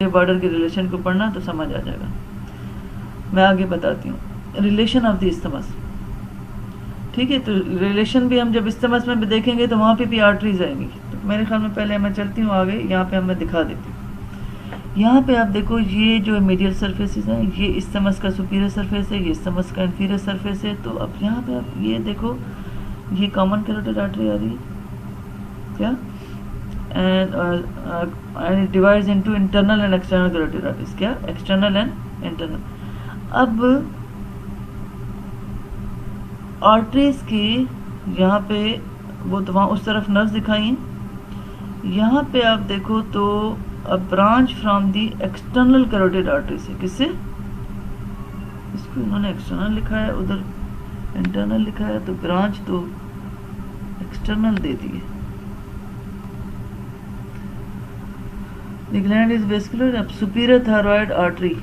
Border के relation को पढ़ना तो समझ आ जाएगा। मैं आगे बताती हूँ रिलेशन ऑफ द इस्थमस। ठीक है, तो रिलेशन भी हम जब इस्थमस में भी देखेंगे तो वहाँ पे भी आर्टरीज आएंगी। तो मेरे ख्याल में पहले मैं चलती हूँ आगे, यहाँ पे मैं दिखा देती हूँ। यहाँ पे आप देखो ये जो मीडियल सरफेसेस हैं, ये इस्थमस का सुपीरियर सरफेस है, ये इस्थमस का इंफीरियर सरफेस है। तो अब यहाँ पे आप ये देखो, ये कॉमन कैरोटिड आर्टरी आ रही है क्या, and divides into internal and external carotid arteries. क्या, एक्सटर्नल एंड इंटरनल। अब आर्टरीज की यहाँ पे वो तो वहाँ उस तरफ नर्व्स दिखाई हैं। यहाँ पे आप देखो तो a branch from the external carotid artery से, किससे, इसको इन्होंने एक्सटर्नल लिखा है, उधर इंटरनल लिखा है, तो ब्रांच तो एक्सटर्नल दे दी है। The gland is vascular. अब superior thyroid artery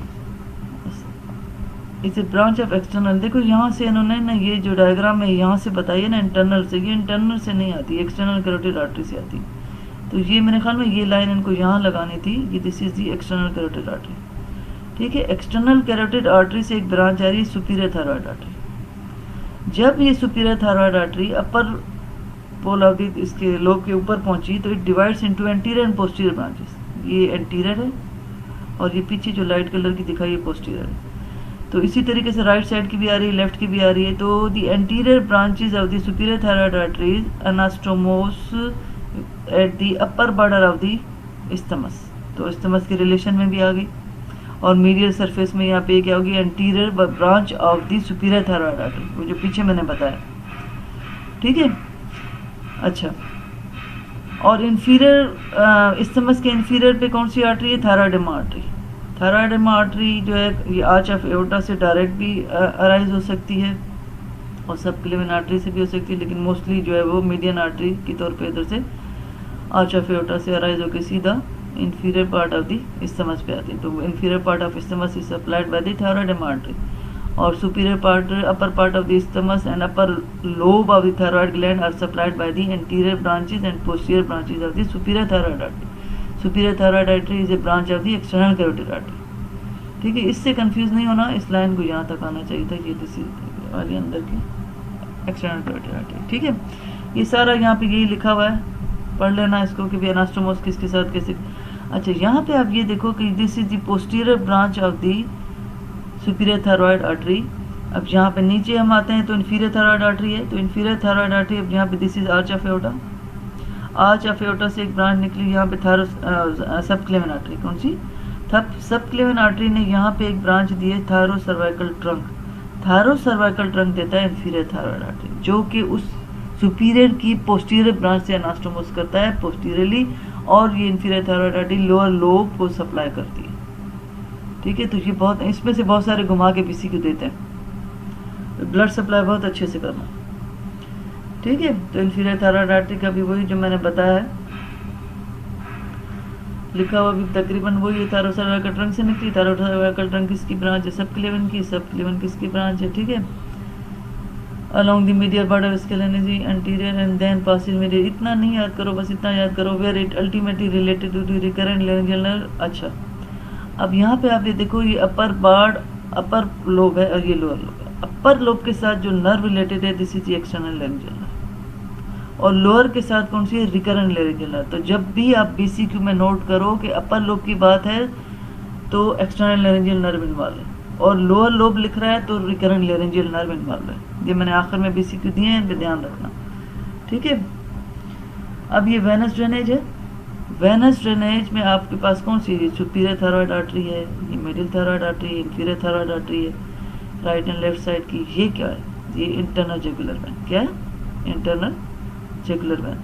is a branch of external. देखो यहाँ से इन्होंने ना ये जो डायग्राम है यहाँ से बताइए ना इंटरनल से, ये इंटरनल से नहीं आती, एक्सटर्नल कैरोटिड आर्टरी से आती। तो ये मेरे ख्याल में ये लाइन इनको यहाँ लगानी थी, ये this is the external carotid artery. ठीक है, एक्सटर्नल कैरोटिड आर्टरी से एक ब्रांच आ रही है सुपीरियर थायराइड आर्टरी। जब ये superior thyroid artery upper pole of the इसके लोब के ऊपर पहुंची तो it divides into anterior and posterior branches. ये एंटीरियर है और ये पीछे जो लाइट कलर की दिखाई है पोस्टीरियर है। तो इसी तरीके से राइट साइड की भी आ रही है, लेफ्ट की भी आ रही है। तो the anterior branches of the superior thyroid arteries anastomose at the upper border of the isthmus. तो इस्थमस के रिलेशन में भी आ गई। और मीडियल सरफेस में यहाँ पे क्या होगी, anterior branch of the superior thyroid artery, वो जो पीछे मैंने बताया। ठीक है, अच्छा। और इंफीरियर इस्थमस के इंफीरियर पे कौन सी आर्टरी है, थायराइडेमा आर्टरी। थायराइडेमा आर्टरी जो है ये आर्च ऑफ एओर्टा से डायरेक्ट भी अराइज हो सकती है और सब क्लेविन आर्टरी से भी हो सकती है, लेकिन मोस्टली जो है वो मीडियन आर्टरी के तौर पे इधर से आर्च ऑफ एओर्टा से अराइज होकर सीधा inferior part of the isthmus पे आती है। तो inferior part of isthmus is supplied by the thyroidea ima artery और superior part upper part of the isthmus and upper lobe of the thyroid gland are supplied by the anterior branches and posterior branches of the superior thyroid artery. Superior thyroid artery is a branch of the external carotid artery. ठीक है, इससे confuse नहीं होना, इस line को यहाँ तक आना चाहिए था, ये दिसी वाली अंदर की एक्सटर्नल कैरोटिड आर्टरी। ठीक है, ये सारा यहाँ पे यही लिखा हुआ है, पढ़ लेना इसको कि एनास्टोमोस किसके साथ कैसे। अच्छा, यहाँ पे आप ये देखो कि this is the posterior branch of the superior thyroid artery. अब यहाँ पे नीचे हम आते हैं तो इंफीरियर थायराइड आर्टरी है, तो इंफीरियर थायराइड आर्टरी अब यहाँ पे this is arch of aorta. Arch of aorta से एक ब्रांच निकली यहाँ पे सब क्लेविन आर्टरी। कौन सी, सब क्लेविन आर्टरी ने यहाँ पे एक ब्रांच दी है thyro cervical trunk. Thyro cervical trunk देता है इंफीरियर थायराइड आर्टरी, जो कि उस सुपीरियर की पोस्टीरियर ब्रांच से एनास्टोमोस करता है पोस्टीरियरली, और ये inferior thyroid artery lower lobe को सप्लाई करती है। ठीक है, तो ये बहुत, इसमें से बहुत सारे घुमा के पीसी को देते हैं, तो ब्लड सप्लाई बहुत अच्छे से करना। ठीक है, तो इंफीरियर थायराइड आर्टरी का भी वही जो मैंने बताया है लिखा हुआ भी तकरीबन वही है, थायरो सर्वाइकल ट्रंक से निकली। थायरो सर्वाइकल ट्रंक किसकी ब्रांच है, सब क्लेविन की। सब क्लेविन किसकी ब्रांच है, ठीक है। along the medial border of sclerosis anterior and then passes medial। इतना नहीं याद करो, बस इतना याद करो where it ultimately related to the recurrent laryngeal nerve। अच्छा, अब यहाँ पे आप ये देखो, ये अपर बार्ड अपर लोब है और ये लोअर लोब है। अपर लोब के साथ जो नर्व रिलेटेड है this is external laryngeal nerve, और लोअर के साथ कौन सी है, रिकरेंट लैरिंजियल नर्व। तो जब भी आप बीसीक्यू में नोट करो कि अपर लोब की बात है तो एक्सटर्नल लैरिंजियल नर्व इन्वॉल्व है, और लोअर लोब लिख रहा है तो रिकरेंट लैरिंजियल नर्व इन्वॉल्व है। ये मैंने आखिर में बीसीक्यू दिए हैं, ध्यान रखना। ठीक है, अब ये वेनस ड्रेनेज है। वेनस ड्रेनेज में आपके पास कौन सी, सुपीरियर थायराइड आर्टरी है, ये मिडिल थायराइड आर्टरी है, इंफीरियर थायराइड आर्टरी है राइट एंड लेफ्ट साइड की। ये क्या है, ये इंटरनल जुगुलर वेन। क्या है, इंटरनल जुगुलर वेन।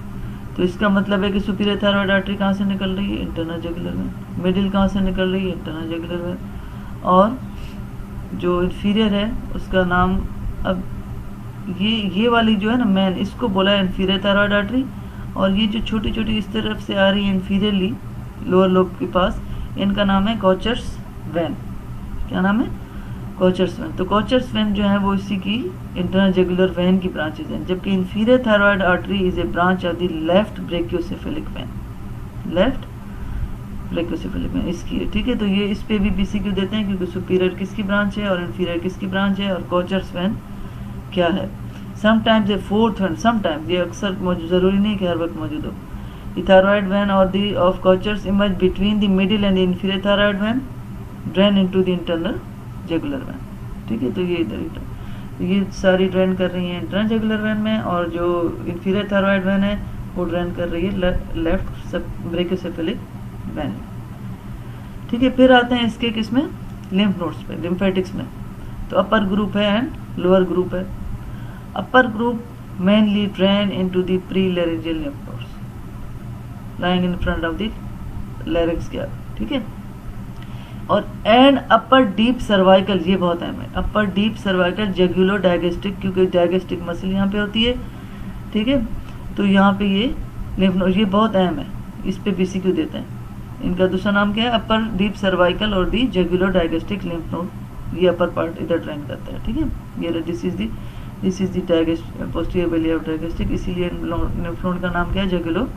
तो इसका मतलब है कि सुपीरियर थायराइड आर्टरी कहाँ से निकल रही है, इंटरनल जुगुलर वेन। मिडिल कहाँ से निकल रही है, इंटरनल जुगुलर वेन। और जो इंफीरियर है उसका नाम, अब ये वाली जो है ना मेन, इसको बोला है इंफीरियर थायराइड आर्टरी। और ये जो छोटी छोटी इस तरफ से आ रही है इंफीरियरली लोअर लोब के पास, इनका नाम है कॉचर्स वेन। क्या नाम है, कॉचर्स वेन। तो कॉचर्स वेन जो है वो इसी की इंटरनल जुगुलर वेन की ब्रांचेज हैं, जबकि inferior thyroid artery is a branch of the left brachiocephalic vein. Left brachiocephalic vein इसकी है, ठीक है। तो ये इस पे भी बीसीक्यू देते हैं क्योंकि सुपीरियर किसकी ब्रांच है और इन्फीरियर किसकी ब्रांच है और कोचर्स वेन क्या है। Sometimes a fourth when, sometimes, ये अक्सर ज़रूरी नहीं कि हर वक्त मौजूद हो। द थायराइड वेन और the of Kocher's emerge between the middle and the inferior thyroid vein drain into the internal jugular vein, ठीक है। तो ये इधर ये सारी ड्रेन कर रही है इंटरनल जुगुलर वेन में, और जो इन्फीरियर थायराइड वेन है वो ड्रेन कर रही है लेफ्ट ब्रैकियोसेफेलिक वेन, ठीक है। फिर आते हैं इसके किसमें, लिम्फ नोड्स पे, लिम्फेटिक्स में। तो अपर ग्रुप है एंड लोअर ग्रुप है। Upper group mainly drain into the prelaryngeal lymph nodes lying in front of the larynx gap, ठीक है। और एंड अपर डीप सर्वाइकल, ये बहुत अहम है, अपर डीप सर्वाइकल जगुलो डायगेस्टिक, क्योंकि डायगेस्टिक मसल यहाँ पे होती है, ठीक है। तो यहाँ पे ये लिम्फ नोड, ये बहुत अहम है, इस पे बीसीक्यू देते हैं। इनका दूसरा नाम क्या है, अपर डीप सर्वाइकल और दी जगुलो डायगेस्टिक लिम्फ नोड, ये अपर पार्ट इधर ड्रेन करता है, ठीक है। ये this is the posterior belly of digastric, इसीलिए लिम्फ नोड का नाम क्या है, जगुलो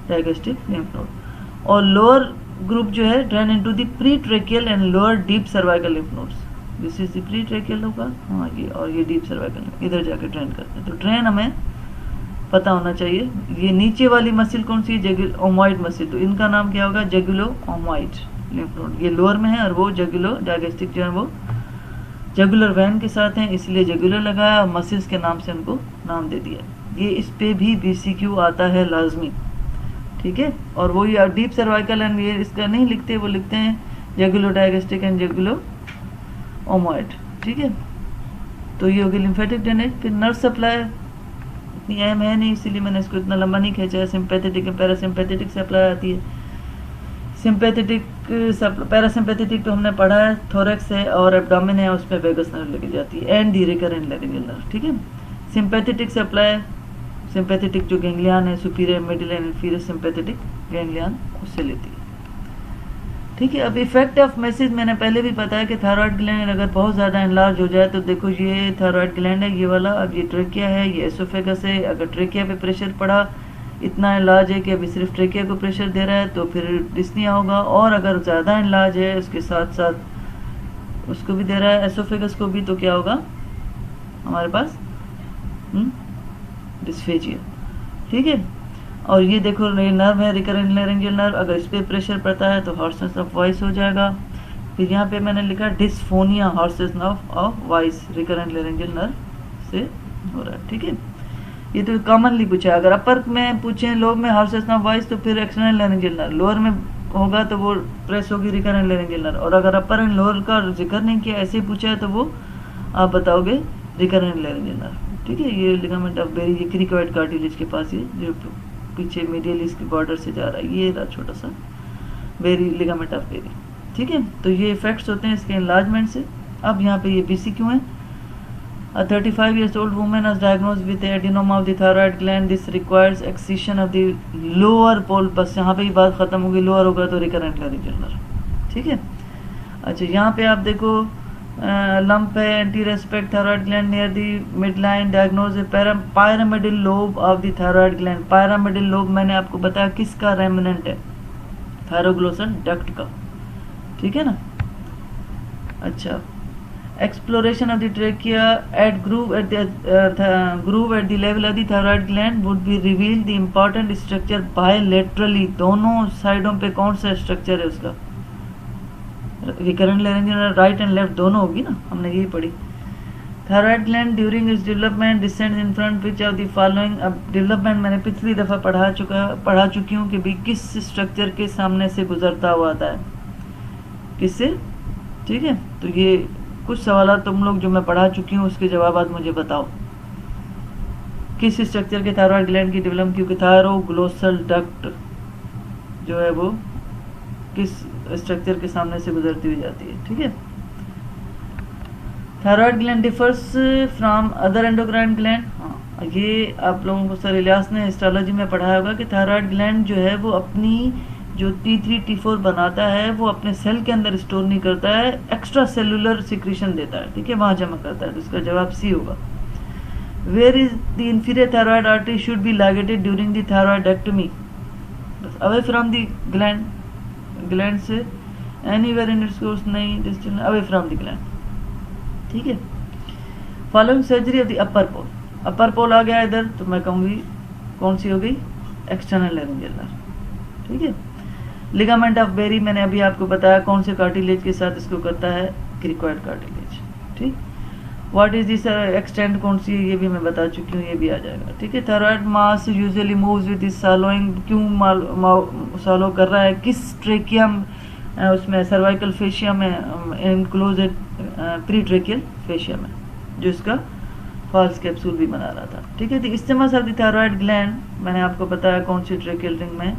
डायगेस्टिक लिम्फ नोड। और लोअर ग्रुप जो है drain into the pretracheal and lower deep cervical lymph nodes, this is the pretracheal होगा, हाँ ये, और ये डीप सर्वाइकल इधर जाके ड्रेन करते हैं। तो ड्रेन हमें पता होना चाहिए। ये नीचे वाली मसल कौन सी है, ओमॉइड मसल, तो इनका नाम क्या होगा, जगुलो ओमॉइड लिम्फ नोड, ये लोअर में है, और वो जगुलो डायगेस्टिक जो है वो जगुलर वैन के साथ हैं, इसलिए जगुलर लगाया और मसल्स के नाम से उनको नाम दे दिया। ये इस पे भी बीसीक्यू आता है लाजमी, ठीक है। और वो ये डीप सर्वाइकल एंड ये इसका नहीं लिखते, वो लिखते हैं जगुलो डायगेस्टिक एंड जगुलो ओमॉइड, ठीक है। तो ये होगी लिम्फेटिक ड्रेनेज। फिर नर्व सप्लाई इतनी अहम है नहीं, इसीलिए मैंने इसको इतना लंबा नहीं खींचा है। सिंपैथेटिक एंड पैरासिम्पैथेटिक सप्लाई आती है। सिंपैथेटिक पैरासिम्पैथेटिक तो हमने पढ़ा है, थोरैक्स है और एब्डोमेन है, उसमें वेगस नर्व लगी जाती है and the recurrent laryngeal nerve, ठीक है। सिंपैथेटिक सप्लाई, सिंपैथेटिक जो गैंग्लियन है, superior middle and inferior sympathetic ganglion उससे लेती है, ठीक है। अब इफेक्ट ऑफ मैसेज मैंने पहले भी बताया कि थायराइड ग्लैंड अगर बहुत ज़्यादा एनलार्ज हो जाए तो देखो ये थायराइड ग्लैंड है ये वाला, अब ये ट्रेकिया है, ये एसोफेगस है। अगर ट्रेकिया पे प्रेशर पड़ा, इतना एनलार्ज है कि अभी सिर्फ ट्रेकिया को प्रेशर दे रहा है, तो फिर डिस्निया होगा। और अगर ज़्यादा एनलार्ज है उसके साथ साथ उसको भी दे रहा है, एसोफेगस को भी, तो क्या होगा हमारे पास डिस्फेजिया, ठीक है। और ये देखो ये नर्व है रिकरेंट लैरिंजियल नर्व, अगर इस पर प्रेशर पड़ता है तो हॉर्सनेस ऑफ वॉइस हो जाएगा। फिर यहाँ पे मैंने लिखा dysphonia hoarseness of voice recurrent laryngeal nerve से हो रहा है, ठीक है। ये तो कॉमनली पूछा है। अगर अपर में पूछे लोग में हॉर्सनेस ऑफ वॉइस तो फिर एक्सटर्नल लैरिंजियल नर्व, लोअर में होगा तो वो प्रेस होगी रिकरेंट लैरिंजियल नर्व। और अगर अपर एंड लोअर का जिक्र नहीं किया, ऐसे ही पूछा है तो वो आप बताओगे रिकरेंट लैरिंजियल नर्व, ठीक है। ये लिगामेंट ऑफ बेरी, ये क्रिकोइड कार्टिलेज के पास ये जो पीछे मीडियल इसके बॉर्डर से जा रहा है, ये रहा छोटा सा बेरी, लिगामेंट ऑफ बेरी, ठीक है। तो ये इफेक्ट्स होते हैं इसके एनलार्जमेंट से। अब यहाँ पे ये बीसीक्यू है। A 35 years old woman was diagnosed with adenoma of the thyroid gland. This requires excision of the lower pole. बस यहाँ पे ही बात खत्म होगी, लोअर होगा तो रिकरेंट लैरिंजियल नर्व, ठीक है। अच्छा यहाँ पे आप देखो लंप है, anti respect thyroid gland near the mid line, diagnose pyramidal lobe of the thyroid gland. Pyramidal lobe मैंने आपको बताया किसका रेमिनेंट है, थायरोग्लोसल डक्ट का, ठीक है ना। अच्छा, exploration of the trachea at groove at the level of the thyroid gland would be reveal the important structure bilaterally। दोनों साइडों पे कौन सा स्ट्रक्चर है उसका, recurrent laryngeal right and left दोनों होगी ना, हमने यही पढ़ी। Thyroid gland during its development descends in front which of the following. अब डेवलपमेंट मैंने पिछली दफ़ा पढ़ा चुकी हूँ कि भी किस स्ट्रक्चर के सामने से गुजरता हुआ आता है, किससे, ठीक है। तो ये कुछ सवाल तुम लोग जो मैं पढ़ा चुकी हूँ उसके जवाब मुझे बताओ, किस स्ट्रक्चर के थायराइड ग्लैंड की डेवलप, क्योंकि थायरोग्लोसल डक्ट जो है वो किस स्ट्रक्चर के सामने से गुजरती हुई जाती है, ठीक है। Thyroid gland differs from other endocrine gland. हाँ, ये आप लोगों को सर इलियास ने हिस्टोलॉजी में पढ़ाया होगा कि थायराइड ग्लैंड जो है वो अपनी जो T3 T4 बनाता है वो अपने सेल के अंदर स्टोर नहीं करता है, एक्स्ट्रा सेलुलर सिक्रीशन देता है, ठीक है, वहाँ जमा करता है। तो इसका जवाब सी होगा। Where is the inferior thyroid artery should be ligated during the thyroidectomy, away from the gland, gland से, एनीवेयर इन इट्स कोर्स नहीं, distance away from the gland, ठीक है। Following surgery of the upper pole आ गया इधर, तो मैं कहूँगी कौन सी हो गई, एक्सटर्नल लैरिंजियल नर्व, ठीक है। लिगामेंट ऑफ बेरी मैंने अभी आपको बताया कौन से कार्टिलेज के साथ इसको करता है, क्रिकॉइड कार्टिलेज, ठीक। व्हाट इज दिस एक्सटेंट कौन सी है ये भी मैं बता चुकी हूँ, ये भी आ जाएगा, ठीक है। Thyroid mass usually moves with this swallowing, क्यों सैलो कर रहा है, किस ट्रेकियम उसमें सर्वाइकल फेशिया में इनक्लोज प्री-ट्रेकियल फेशिया में, जो इसका फॉल्स कैप्सूल भी बना रहा था, ठीक है। तो इस्तेमाल ऑफ द थायराइड ग्लैंड मैंने आपको बताया कौन सी ट्रेकियल रिंग में